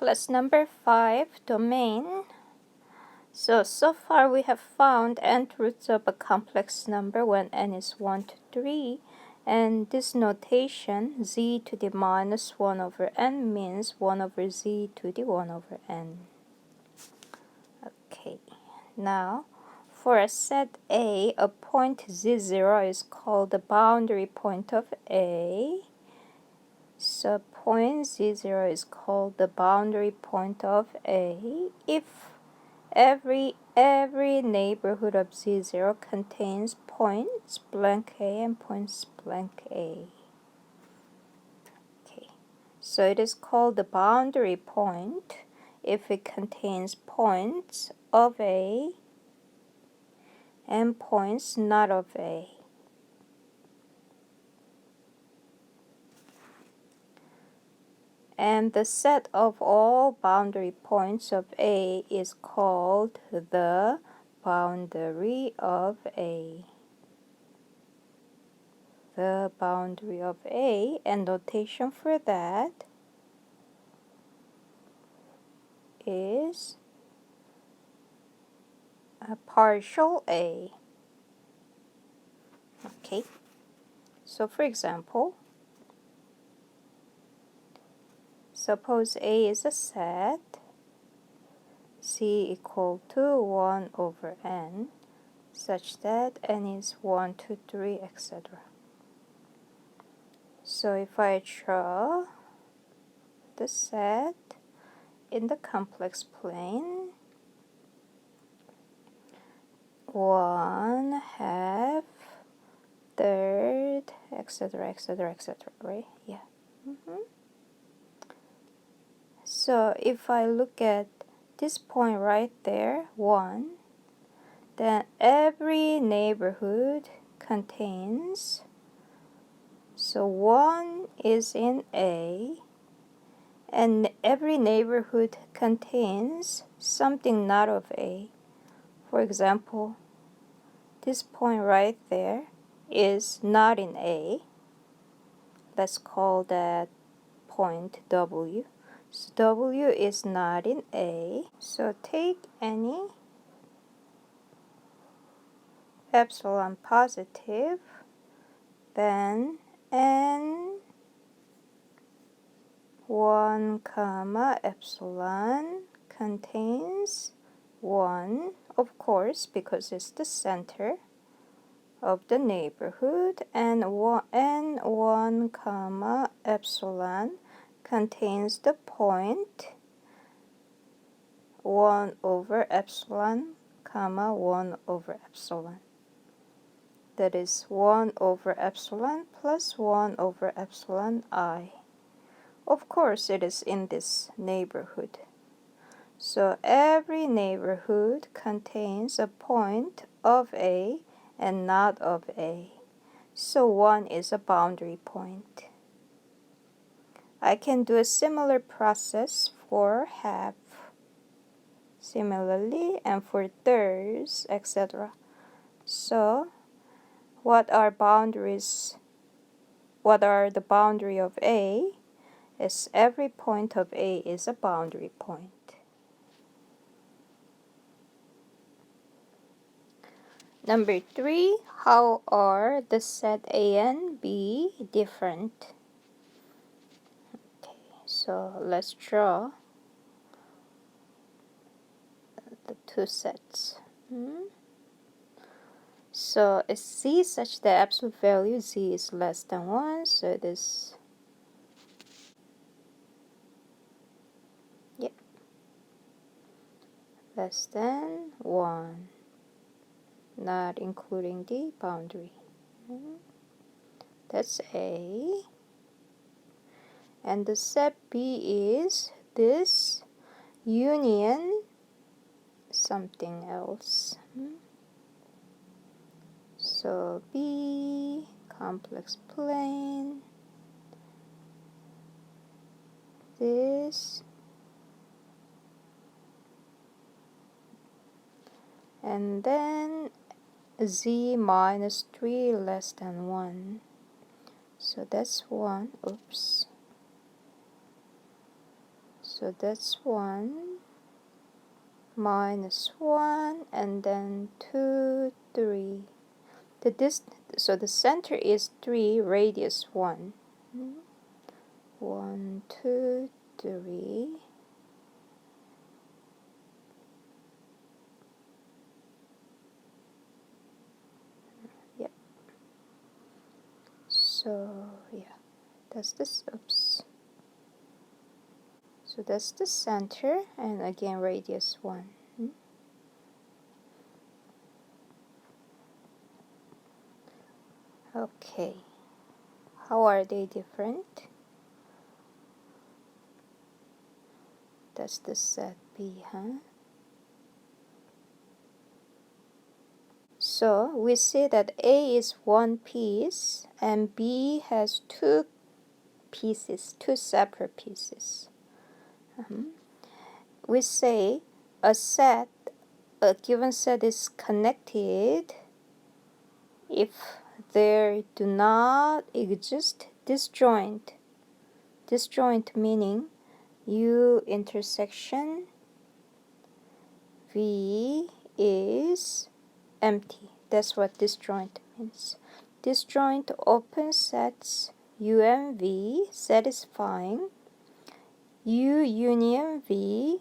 Class number 5, domain. So far we have found nth roots of a complex number when n is 1 to 3. And this notation, z to the minus 1 over n, means 1 over z to the 1 over n. Okay, now for a set A, a point z0 is called the boundary point of A. So point z0 is called the boundary point of A if every neighborhood of z0 contains points blank A and points blank A. Okay, so it is called the boundary point if it contains points of A and points not of A. And the set of all boundary points of A is called the boundary of A. The boundary of A, and notation for that is a partial A. Okay, so for example, suppose A is a set C equal to 1 over n, such that n is 1, 2, 3, etc. So if I draw the set in the complex plane, 1/2, third, etc., etc., etc., right? Yeah. So if I look at this point right there, 1, then every neighborhood contains, so 1 is in A, and every neighborhood contains something not of A. For example, this point right there is not in A. Let's call that point W. So W is not in A. So take any epsilon positive, then n 1 comma epsilon contains 1, of course, because it's the center of the neighborhood, and n 1 comma epsilon contains the point 1 over epsilon comma 1 over epsilon. That is 1 over epsilon plus 1 over epsilon I. Of course, it is in this neighborhood. So every neighborhood contains a point of A and not of A. So 1 is a boundary point. I can do a similar process for half, similarly, and for thirds, etc. So what are boundaries? What are the boundary of A? Is every point of A is a boundary point. Number 3, how are the set A and B different? Okay, so let's draw the two sets. So is Z such that absolute value Z is less than 1, so it is less than 1, not including the boundary. That's A. And the set B is this union something else. So B, complex plane, this, and then Z minus 3 less than 1. So that's 1. Oops. So that's 1 minus 1 and then 2, 3. So the center is 3, radius 1. 1, 2, 3. Yep. So yeah, that's this. Oops. So that's the center, and again radius 1. Okay. How are they different? That's the set B, huh? So we see that A is one piece and B has two pieces, two separate pieces. We say a given set is connected if there do not exist disjoint. Disjoint meaning U intersection V is empty. That's what disjoint means. Disjoint open sets U and V satisfying U union V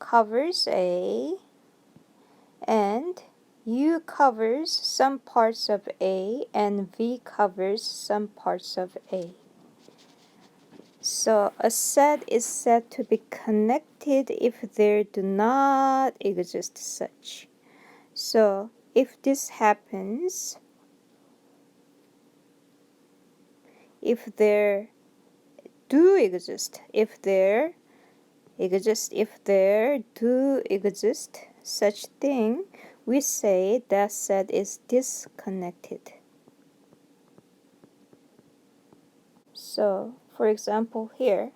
covers A and U covers some parts of A and V covers some parts of A. So a set is said to be connected if there do not exist such. So if this happens, if there do exist, if there do exist such thing, we say that set is disconnected. So, for example, here,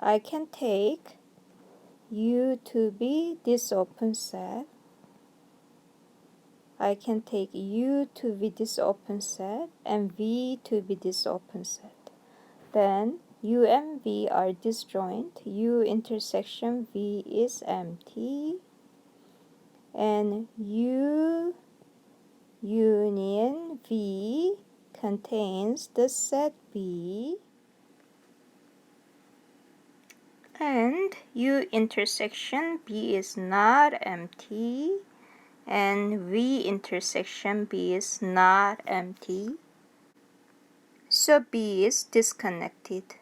I can take U to be this open set. I can take U to be this open set and V to be this open set. Then U and V are disjoint. U intersection V is empty. And U union V contains the set B. And U intersection B is not empty. And V intersection B is not empty. So B is disconnected.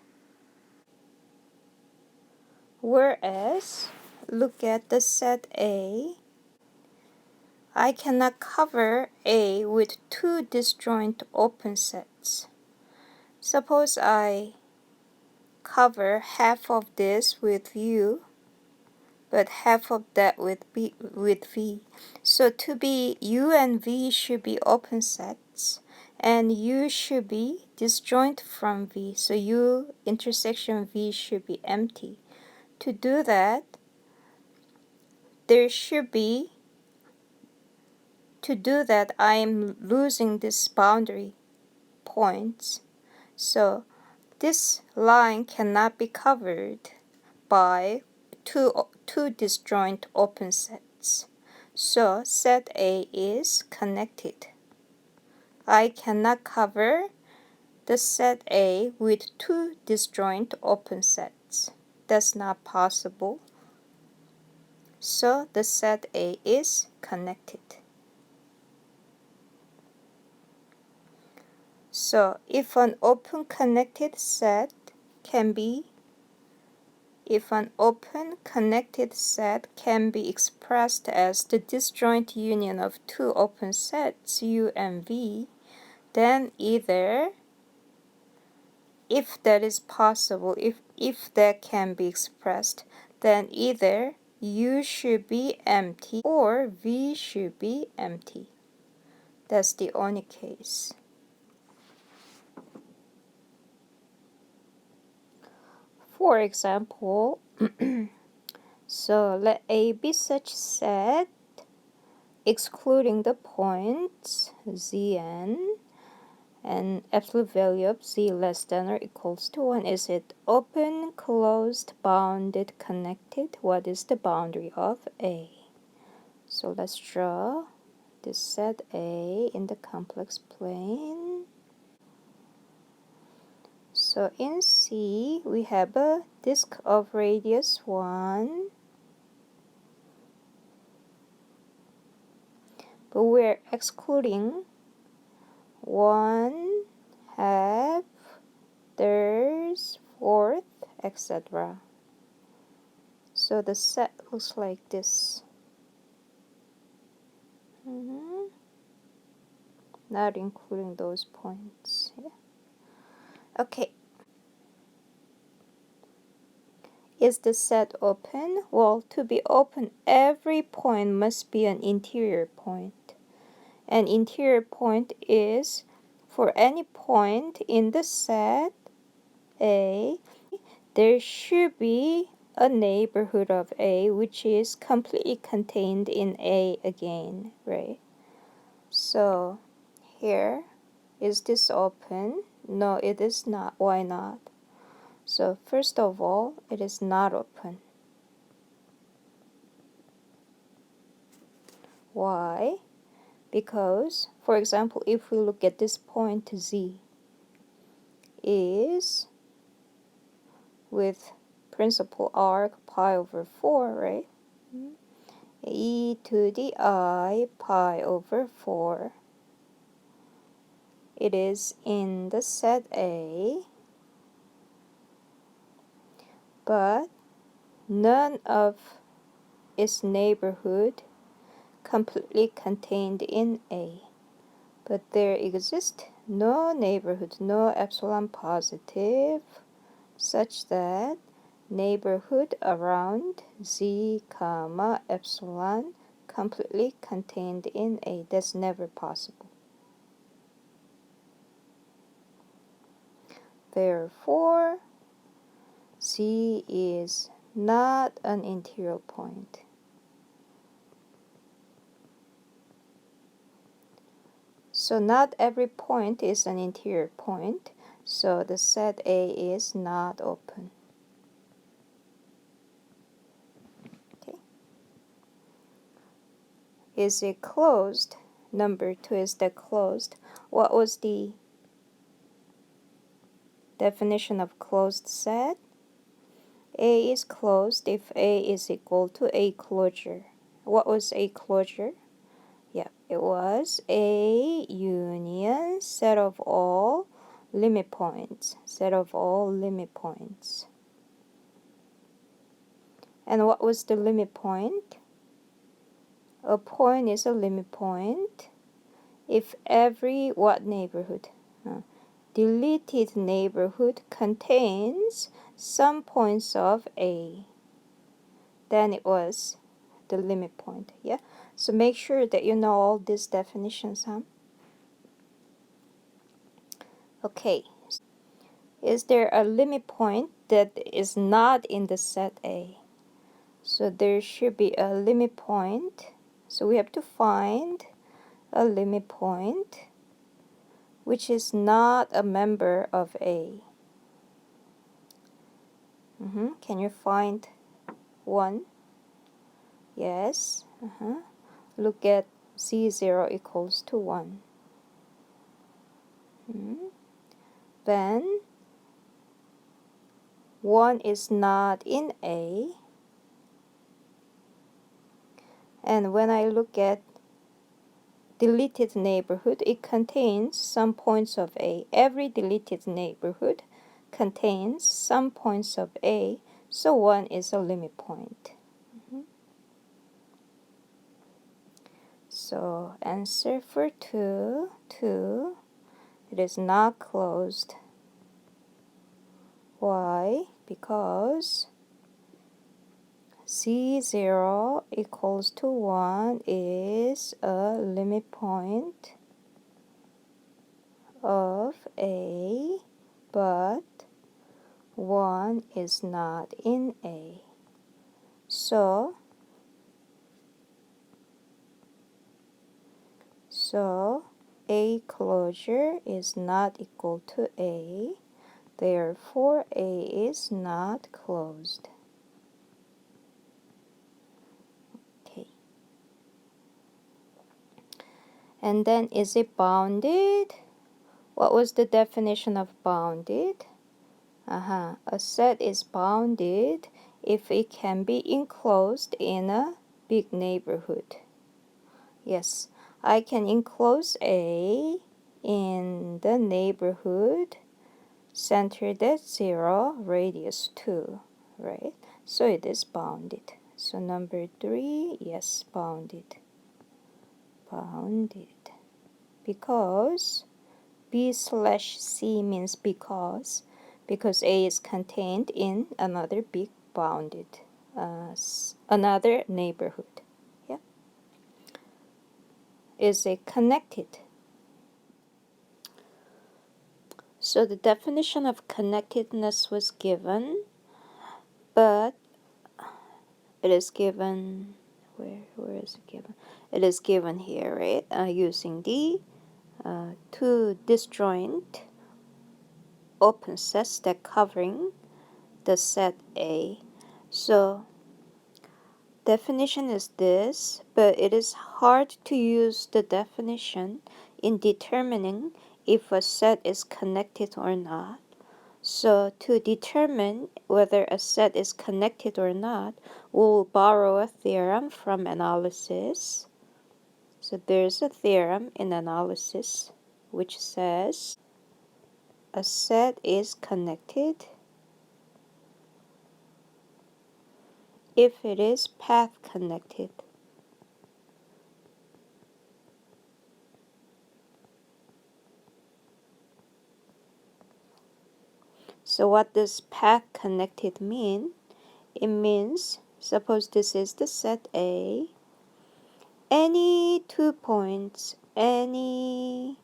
Whereas, look at the set A. I cannot cover A with two disjoint open sets. Suppose I cover half of this with U, but half of that with V. So to be U and V should be open sets, and U should be disjoint from V. So U intersection V should be empty. To do that, I am losing this boundary points. So this line cannot be covered by two disjoint open sets. So set A is connected. I cannot cover the set A with two disjoint open sets. That's not possible. So the set A is connected. So if an open connected set can be expressed as the disjoint union of two open sets U and V, then either, if that is possible, if that can be expressed, then either U should be empty or V should be empty. That's the only case. For example, so let A be such set excluding the points Zn, and absolute value of z less than or equals to 1. Is it open, closed, bounded, connected? What is the boundary of A? So let's draw this set A in the complex plane. So in C, we have a disk of radius 1, but we're excluding 1, half, thirds, fourth, etc. So the set looks like this. Not including those points. Yeah. Okay. Is the set open? Well, to be open, every point must be an interior point. An interior point is for any point in the set A, there should be a neighborhood of A which is completely contained in A again, right? So here, is this open? No, it is not. Why not? So first of all, it is not open. Why? Because, for example, if we look at this point Z is with principal arc pi over 4, right? E to the I pi over 4. It is in the set A, but none of its neighborhood completely contained in A. But there exist no neighborhood, no epsilon positive, such that neighborhood around z comma epsilon completely contained in A. That's never possible. Therefore, Z is not an interior point. So not every point is an interior point, so the set A is not open. Okay. Is it closed? Number 2, is that closed? What was the definition of closed set? A is closed if A is equal to A closure. What was A closure? Yeah, it was A union set of all limit points. Set of all limit points. And what was the limit point? A point is a limit point if every what neighborhood? Deleted neighborhood contains some points of A. Then it was the limit point. Yeah. So make sure that you know all these definitions, huh? Okay. Is there a limit point that is not in the set A? So there should be a limit point. So we have to find a limit point which is not a member of A. Can you find one? Yes. Look at Z0 equals to 1. Then 1 is not in A. And when I look at deleted neighborhood, it contains some points of A. Every deleted neighborhood contains some points of A, so 1 is a limit point. So answer for 2, it is not closed. Why? Because Z0 equals to 1 is a limit point of A, but 1 is not in A. So A closure is not equal to A. Therefore, A is not closed. Okay. And then is it bounded? What was the definition of bounded? A set is bounded if it can be enclosed in a big neighborhood. Yes, I can enclose A in the neighborhood centered at 0, radius 2, right? So it is bounded. So number 3, yes, bounded. Bounded. Because B/C means because A is contained in another big bounded, another neighborhood. Yeah. Is it connected? So the definition of connectedness was given, but it is given, where is it given? It is given here, right? Using the two disjoint open sets that covering the set A. So definition is this, but it is hard to use the definition in determining if a set is connected or not. So to determine whether a set is connected or not, we'll borrow a theorem from analysis. So there's a theorem in analysis which says a set is connected if it is path connected. So what does path connected mean? It means, suppose this is the set A, any 2 points in A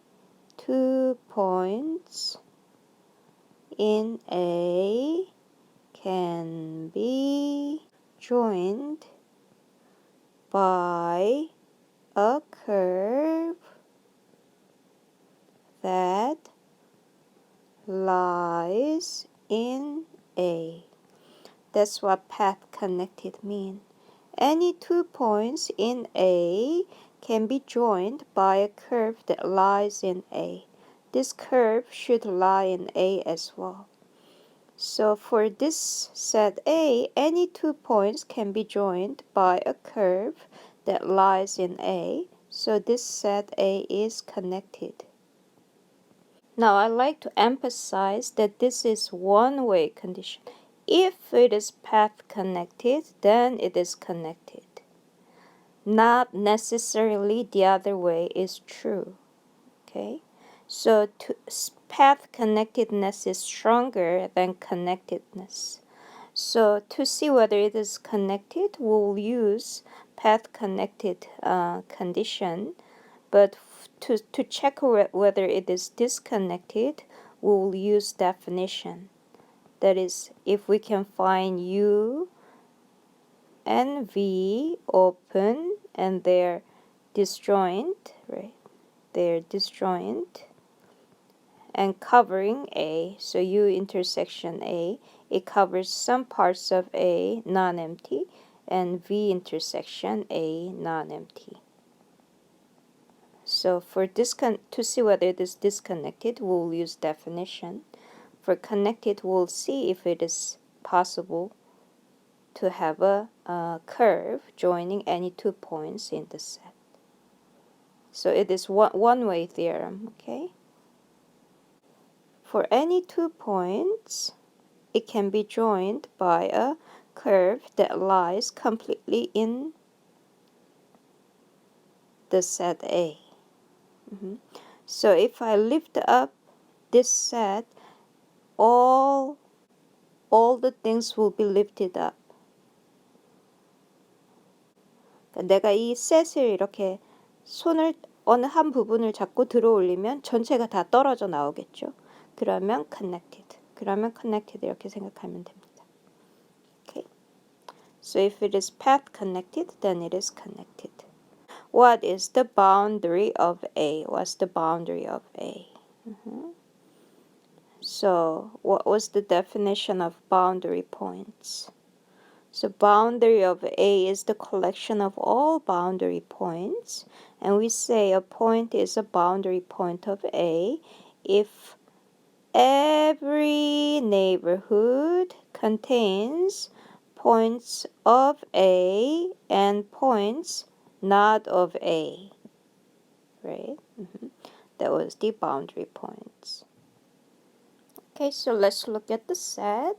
can be joined by a curve that lies in A. That's what path connected mean. Any 2 points in A can be joined by a curve that lies in A. This curve should lie in A as well. So for this set A, any 2 points can be joined by a curve that lies in A. So this set A is connected. Now I like to emphasize that this is one-way condition. If it is path connected, then it is connected. Not necessarily the other way is true. Okay? So path connectedness is stronger than connectedness. So to see whether it is connected, we'll use path connected condition. But to check whether it is disconnected, we'll use definition. That is, if we can find U and V open and they're disjoint, right? They're disjoint and covering A. So U intersection A, it covers some parts of A non-empty and V intersection A non-empty. So for to see whether it is disconnected, we'll use definition. For connected, we'll see if it is possible to have a curve joining any 2 points in the set. So it is one-way theorem, okay? For any 2 points, it can be joined by a curve that lies completely in the set A. So if I lift up this set, all the things will be lifted up. 내가 이 셋을 이렇게 손을 어느 한 부분을 잡고 들어 올리면 전체가 다 떨어져 나오겠죠. 그러면 connected. 이렇게 생각하면 됩니다. Okay. So if it is path connected, then it is connected. what is the boundary of A? What's the boundary of A? So what was the definition of boundary points? So boundary of A is the collection of all boundary points, and we say a point is a boundary point of A if every neighborhood contains points of A and points not of A, right? That was the boundary points. Okay, so let's look at the set.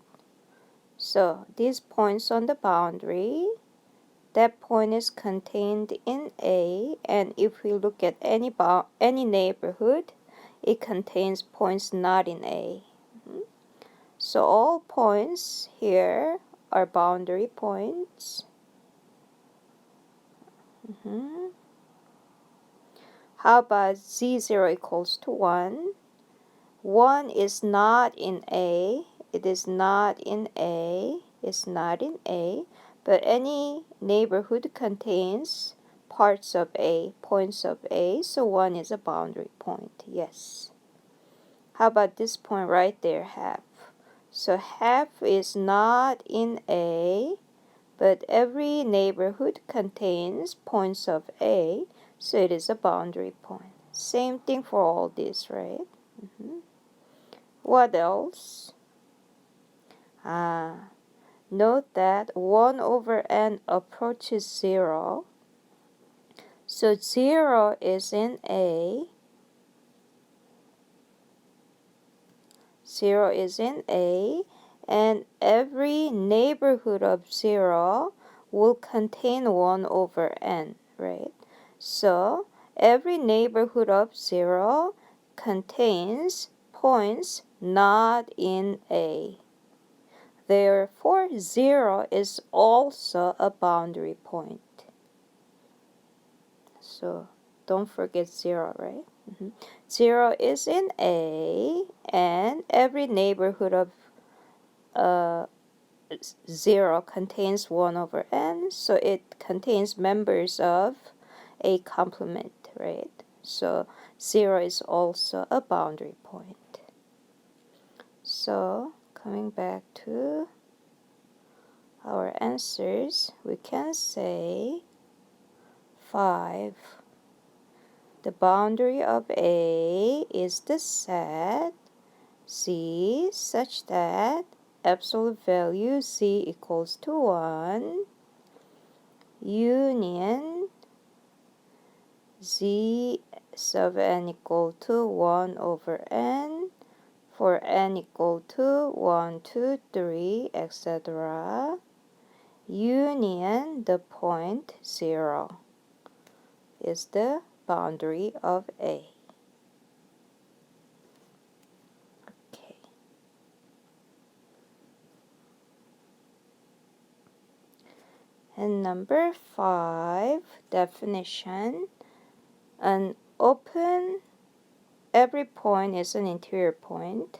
So these points on the boundary, that point is contained in A, and if we look at any neighborhood, it contains points not in A. So all points here are boundary points. How about z0 equals to 1? 1 is not in A. It is not in A. It's not in A. But any neighborhood contains parts of A, points of A. So 1 is a boundary point. Yes. How about this point right there, half? So half is not in A, but every neighborhood contains points of A, so it is a boundary point. Same thing for all this, right? What else? Note that 1 over n approaches 0. So 0 is in A. 0 is in A, and every neighborhood of 0 will contain 1 over n, right? So every neighborhood of 0 contains points not in A. Therefore, 0 is also a boundary point. So don't forget 0, right? 0 is in A, and every neighborhood of 0 contains 1 over n, so it contains members of a complement, right? So 0 is also a boundary point. So coming back to our answers, we can say 5. The boundary of A is the set Z such that absolute value Z equals to 1, union Z sub n equal to 1 over n for n equal to 1, 2, 3, etc. Union the point 0 is the boundary of A. Okay. And number 5, definition. An open, every point is an interior point.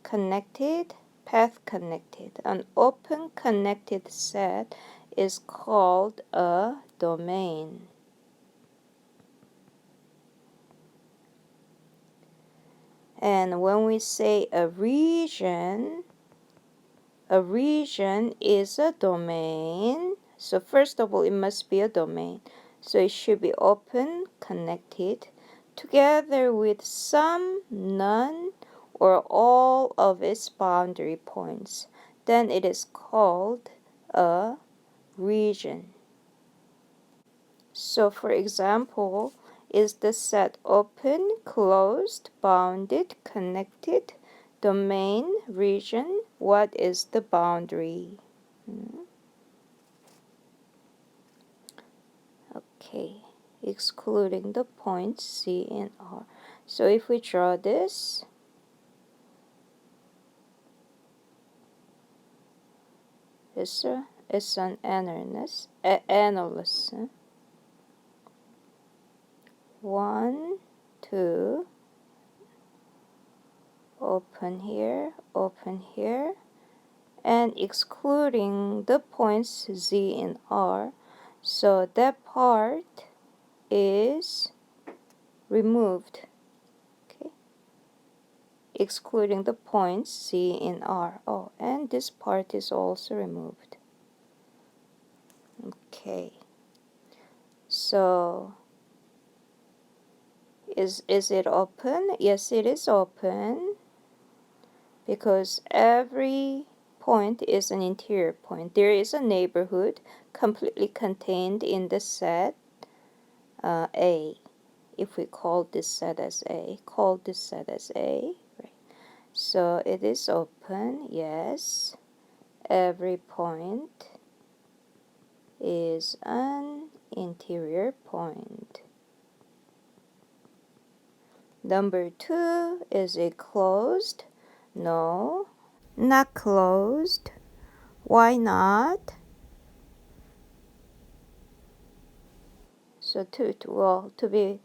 Connected, path connected. An open connected set is called a domain. And when we say a region is a domain. So first of all, it must be a domain. So it should be open, connected, together with some, none, or all of its boundary points. Then it is called a region. So for example, is the set open, closed, bounded, connected, domain, region? What is the boundary? Okay, excluding the points C and R. So if we draw this, it's an analysis. 1, 2, open here, and excluding the points Z and R. So that part is removed, okay, excluding the points C and R. Oh, and this part is also removed. Okay, so is it open? Yes, it is open, because every point is an interior point. There is a neighborhood completely contained in the set A. If we call this set as A, right? So it is open, yes. Every point is an interior point. Number 2, is it closed? No, not closed. Why not? So to be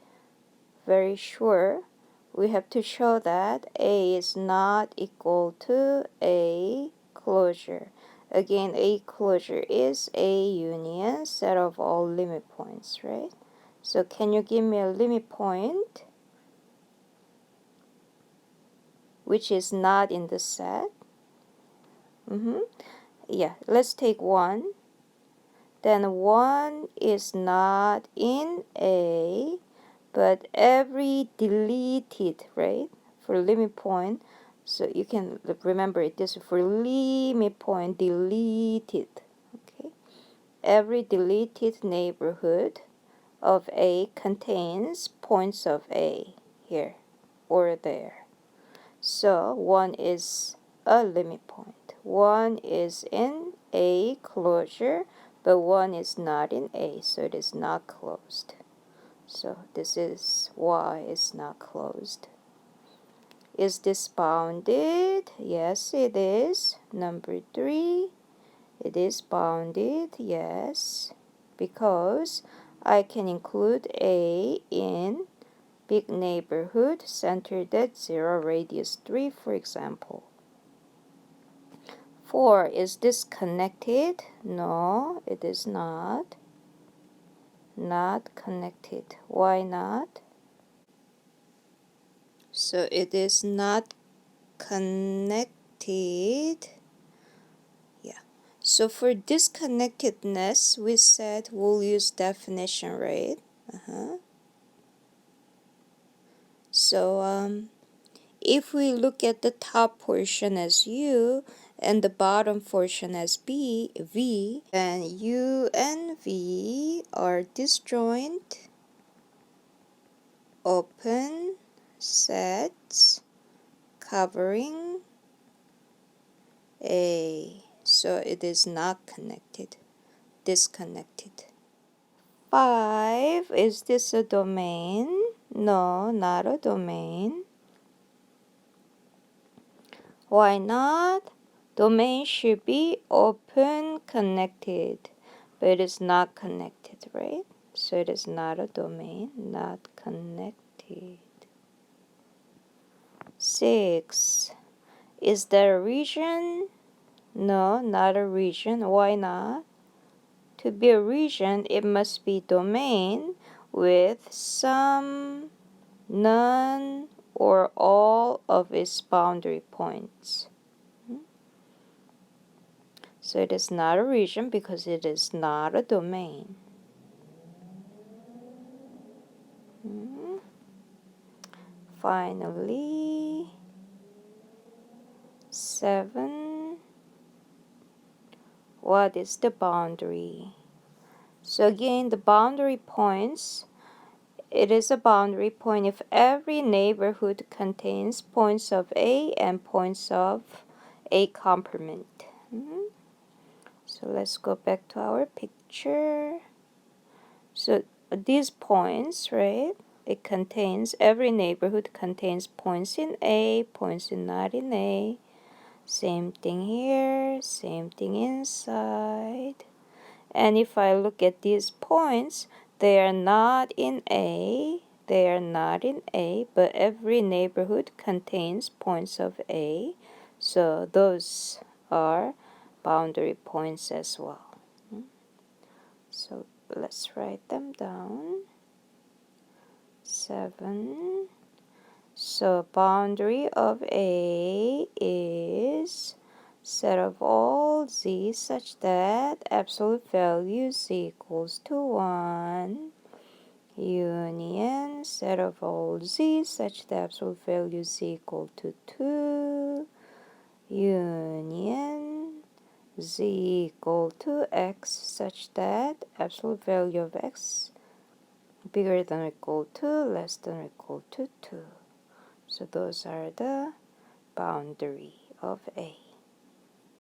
very sure, we have to show that A is not equal to A closure. Again, A closure is A union set of all limit points, right? So can you give me a limit point which is not in the set? Yeah, let's take 1. Then 1 is not in A, but every deleted, right, for limit point, so you can remember it this for limit point deleted, okay, every deleted neighborhood of A contains points of A here or there. So 1 is a limit point. 1 is in A closure, but 1 is not in A, so it is not closed. So this is why it's not closed. Is this bounded? Yes, it is. Number 3, it is bounded, yes, because I can include A in big neighborhood centered at 0, radius 3, for example. 4, is this connected? No, it is not. Not connected. Why not? So it is not connected. Yeah. So for disconnectedness, we said we'll use definition, right? So if we look at the top portion as U and the bottom portion as V, then U and V are disjoint open sets covering A. So it is not connected, disconnected. 5, is this a domain? No, not a domain. Why not? Domain should be open connected, but it is not connected, right? So it is not a domain, not connected. 6, is there a region? No, not a region. Why not? To be a region, it must be domain with some, none, or all of its boundary points. So it is not a region because it is not a domain. Finally, 7, what is the boundary? So again, the boundary points, it is a boundary point if every neighborhood contains points of A and points of A complement. So let's go back to our picture. So these points, right? It contains, every neighborhood contains points in A, points in not in A. Same thing here, same thing inside. And if I look at these points, they are not in A, they are not in A, but every neighborhood contains points of A. So those are boundary points as well. So let's write them down. 7. So boundary of A is set of all z such that absolute value z equals to 1, union set of all z such that absolute value z equal to 2, union z equal to x such that absolute value of x bigger than or equal to less than or equal to 2. So those are the boundary of A.